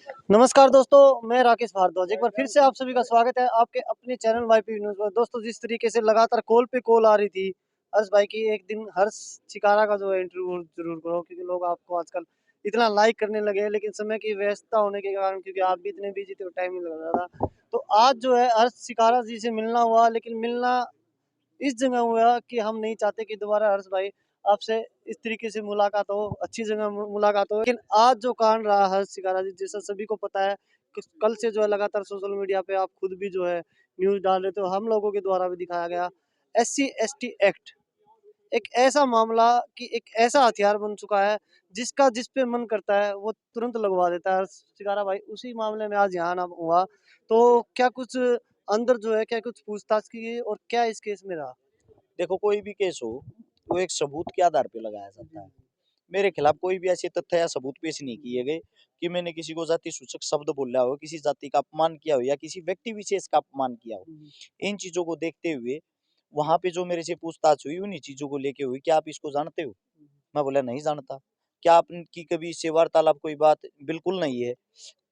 नमस्कार दोस्तों, मैं राकेश भारद्वाज। एक बार फिर से आप सभी का स्वागत है आपके अपने चैनल वाईपी न्यूज़ पर। दोस्तों, जिस तरीके से लगातार कॉल पे कॉल आ रही थी हर्ष भाई की, एक दिन हर्ष शिकारा का जो है इंटरव्यू ज़रूर करो, क्योंकि लोग आपको आजकल इतना लाइक करने लगे हैं। लेकिन समय की व्यस्तता होने के कारण, क्योंकि आप भी इतने बिजी थे, टाइम नहीं लग रहा था। तो आज जो है हर्ष शिकारा जी से मिलना हुआ, लेकिन मिलना इस जगह हुआ कि हम नहीं चाहते कि दोबारा हर्ष भाई आपसे इस तरीके से मुलाकात हो, अच्छी जगह मुलाकात हो। लेकिन आज जो कांड रहा हर्ष शिकारा जी जैसा सभी को पता है कि कल से जो है लगातार सोशल मीडिया पे आप खुद भी जो है न्यूज़ डाल रहे थे, तो हम लोगों के द्वारा भी दिखाया गया। एससी एसटी एक्ट एक ऐसा मामला कि एक ऐसा हथियार बन चुका है जिसका जिस पे मन करता है वो तुरंत लगवा देता है। हर्ष शिकारा भाई, उसी मामले में आज यहाँ ना हुआ, तो क्या कुछ अंदर जो है, क्या कुछ पूछताछ की गई और क्या इस केस में रहा? देखो, कोई भी केस हो वो एक सबूत के आधार पे लगाया जाता है। मेरे खिलाफ कोई भी ऐसे तथ्य या सबूत पेश नहीं किए गए कि मैंने किसी को जाति सूचक शब्द बोला हो, किसी जाति का अपमान किया हो या किसी व्यक्ति विशेष का अपमान किया हो। हुँ, इन चीजों को देखते हुए वहां पे जो मेरे से पूछताछ हुई उन्हीं चीजों को लेके हुई। क्या आप इसको जानते हो? हुँ, मैं बोला नहीं जानता। क्या आपकी कभी इससे वार्तालाप कोई बात? बिल्कुल नहीं है।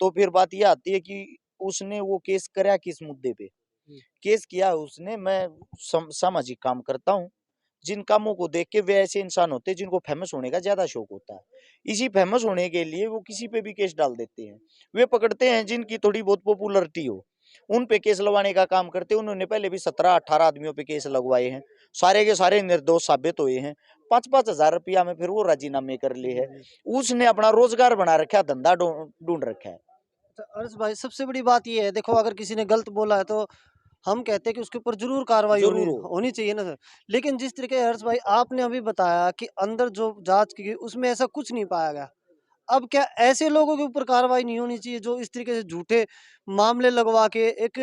तो फिर बात यह आती है कि उसने वो केस करा किस मुद्दे पे? हुँ, केस किया उसने। मैं सामाजिक काम करता हूँ। जिन कामों को देख के वे ऐसे इंसान होते हैं जिनको फेमस होने का ज्यादा शौक होता है। इसी फेमस होने के लिए वो किसी पे भी केस डाल देते हैं। वे पकड़ते हैं जिनकी थोड़ी बहुत पॉपुलरिटी हो, उन पे केस लगवाने का काम करते हैं। उन्होंने पहले भी 17-18 आदमियों पे केस लगवाए हैं। सारे के सारे निर्दोष साबित हुए हैं। 5-5 हजार रुपया में फिर वो राजीनामे कर लिए है। जी। उसने अपना रोजगार बना रखा है, धंधा ढूंढ रखा है। तो हर्ष भाई, सबसे बड़ी बात ये है, देखो अगर किसी ने गलत बोला है तो हम कहते हैं कि उसके ऊपर ज़रूर कार्रवाई होनी जरूर हो। होनी चाहिए ना सर। लेकिन जिस तरीके हर्ष भाई आपने अभी बताया कि अंदर जो जाँच की गई उसमें ऐसा कुछ नहीं पाया गया। अब क्या ऐसे लोगों के ऊपर कार्रवाई नहीं होनी चाहिए जो इस तरीके से झूठे मामले लगवा के एक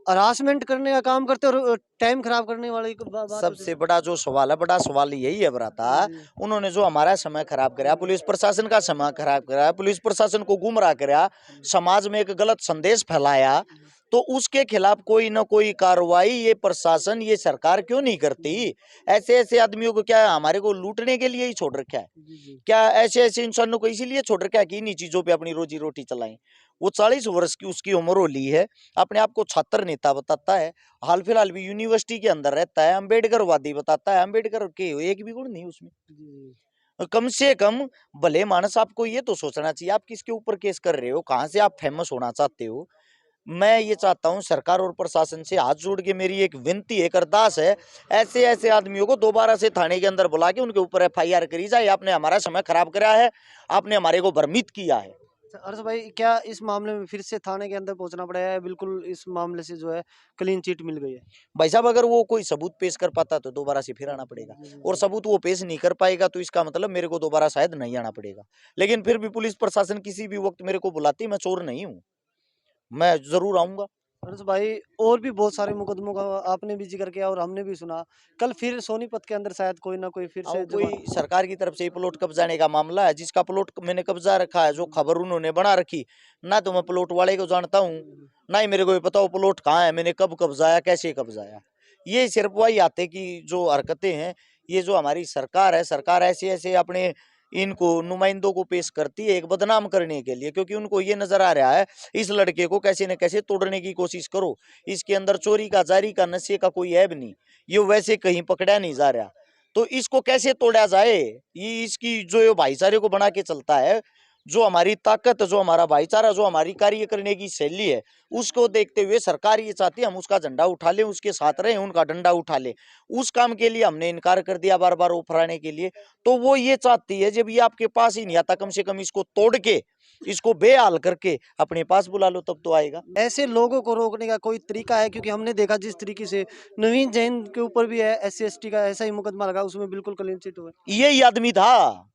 हरासमेंट करने का काम करते हैं और टाइम खराब करने वाली बात होती सबसे है? बड़ा जो सवाल है, बड़ा सवाल यही है भ्राता। जी। उन्होंने जो हमारा समय खराब कराया, पुलिस प्रशासन का समय खराब कराया, पुलिस प्रशासन को गुमराह कराया, समाज में एक गलत संदेश फैलाया, तो उसके खिलाफ कोई ना कोई कार्रवाई ये प्रशासन, ये सरकार क्यों नहीं करती? ऐसे ऐसे आदमियों को क्या हमारे को लूटने के लिए ही छोड़ रखा है? जी, जी। क्या ऐसे ऐसे इंसानों को इसीलिए छोड़ रखा है कि इन्हीं चीजों पे अपनी रोजी रोटी चलाएं? वो 40 वर्ष की उसकी उम्र होली है, अपने आप को छात्र नेता बताता है, हाल फिलहाल भी यूनिवर्सिटी के अंदर रहता है, अम्बेडकरवादी बताता है। अम्बेडकर के एक भी गुण नहीं उसमें। जी, कम से कम भले मानस आपको ये तो सोचना चाहिए आप किसके ऊपर केस कर रहे हो, कहाँ से आप फेमस होना चाहते हो। मैं ये चाहता हूँ सरकार और प्रशासन से हाथ जोड़ के मेरी एक विनती है, एक अरदास है, ऐसे ऐसे आदमियों को दोबारा से थाने के अंदर बुला के उनके ऊपर एफआईआर करी जाए। आपने हमारा समय खराब करा है, आपने हमारे को भ्रमित किया है। अच्छा हर्ष भाई, क्या इस मामले में फिर से थाने के अंदर पहुंचना पड़ेगा या बिल्कुल इस मामले से जो है क्लीन चिट मिल गई है? भाई साहब, अगर वो कोई सबूत पेश कर पाता तो दोबारा से फिर आना पड़ेगा, जी, जी, और जी। सबूत वो पेश नहीं कर पाएगा तो इसका मतलब मेरे को दोबारा शायद नहीं आना पड़ेगा। लेकिन फिर भी पुलिस प्रशासन किसी भी वक्त मेरे को बुलाती, मैं चोर नहीं हूँ, मैं जरूर आऊंगा। हर्ष भाई, और भी बहुत सारे मुकदमों का आपने भी जिक्र किया और हमने भी सुना। कल फिर सोनीपत के अंदर शायद कोई ना कोई फिर हाँ, वो से कोई जमा। सरकार की तरफ से ही प्लॉट कब्जाने का मामला है, जिसका प्लॉट मैंने कब्जा रखा है, जो खबर उन्होंने बना रखी ना, तो मैं प्लॉट वाले को जानता हूँ, ना ही मेरे को ये पता वो प्लॉट कहाँ है, मैंने कब कब्जाया, कैसे कब्जाया। ये सिर्फ वही आते कि जो हरकतें हैं, ये जो हमारी सरकार है, सरकार ऐसे ऐसे अपने इनको नुमाइंदों को पेश करती है एक बदनाम करने के लिए, क्योंकि उनको ये नजर आ रहा है इस लड़के को कैसे न कैसे तोड़ने की कोशिश करो। इसके अंदर चोरी का, जारी का, नशे का कोई ऐब नहीं, ये वैसे कहीं पकड़ा नहीं जा रहा, तो इसको कैसे तोड़ा जाए? ये इसकी जो ये भाईचारे को बना के चलता है, जो हमारी ताकत, जो हमारा भाईचारा, जो हमारी कार्य करने की शैली है, उसको देखते हुए सरकार ये चाहती है हम उसका झंडा उठा लें, उसके साथ रहें, उनका डंडा उठा लें। उस काम के लिए हमने इनकार कर दिया बार बार उफराने के लिए। तो वो ये चाहती है जब ये आपके पास ही नहीं आता, कम से कम इसको तोड़ के, इसको बेहाल करके अपने पास बुला लो, तब तो आएगा। ऐसे लोगों को रोकने का कोई तरीका है? क्योंकि हमने देखा जिस तरीके से नवीन जैन के ऊपर भी है एससी एसटी का ऐसा ही मुकदमा लगा, उसमें बिल्कुल क्लीन चिट हुआ। यही आदमी था,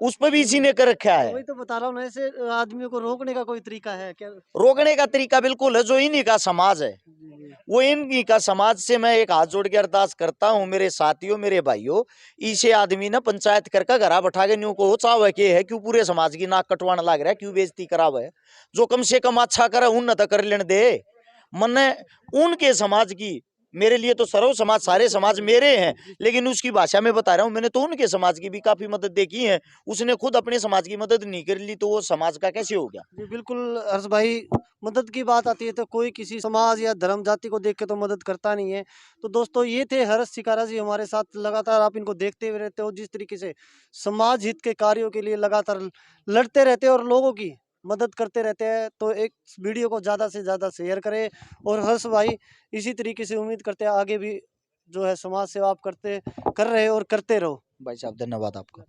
उस पर भी इसी ने कर रखा तो है। वही तो बता रहा हूँ ना, ऐसे आदमियों को रोकने का कोई तरीका है क्या? रोकने का तरीका बिल्कुल है, जो इन्हीं का समाज है, जी, जी। वो इनकी का समाज से मैं एक हाथ जोड़ के अरदास करता हूँ, मेरे साथियों, मेरे भाइयों, इसे आदमी ना पंचायत करके घरा बैठा के न्यू को चाव है कि है क्यों पूरे समाज की नाक कटवाना लग रहा है, क्यों बेइज्जती कराव है? जो कम से कम अच्छा करे उन्नत कर लेने दे। मने उनके समाज की मेरे लिए तो सर्व समाज, सारे समाज मेरे हैं, लेकिन उसकी भाषा में बता रहा हूँ। मैंने तो उनके समाज की भी काफी मदद देखी है, उसने खुद अपने समाज की मदद नहीं कर ली तो वो समाज का कैसे हो गया। जी बिल्कुल हर्ष भाई, मदद की बात आती है तो कोई किसी समाज या धर्म जाति को देख के तो मदद करता नहीं है। तो दोस्तों ये थे हर्ष शिकारा जी हमारे साथ, लगातार आप इनको देखते हुए रहते हो जिस तरीके से समाज हित के कार्यों के लिए लगातार लड़ते रहते हैं और लोगों की मदद करते रहते हैं। तो एक वीडियो को ज़्यादा से ज़्यादा शेयर करें, और हर्ष भाई इसी तरीके से उम्मीद करते हैं आगे भी जो है समाज सेवा आप कर रहे हो और करते रहो। भाई साहब धन्यवाद आपका।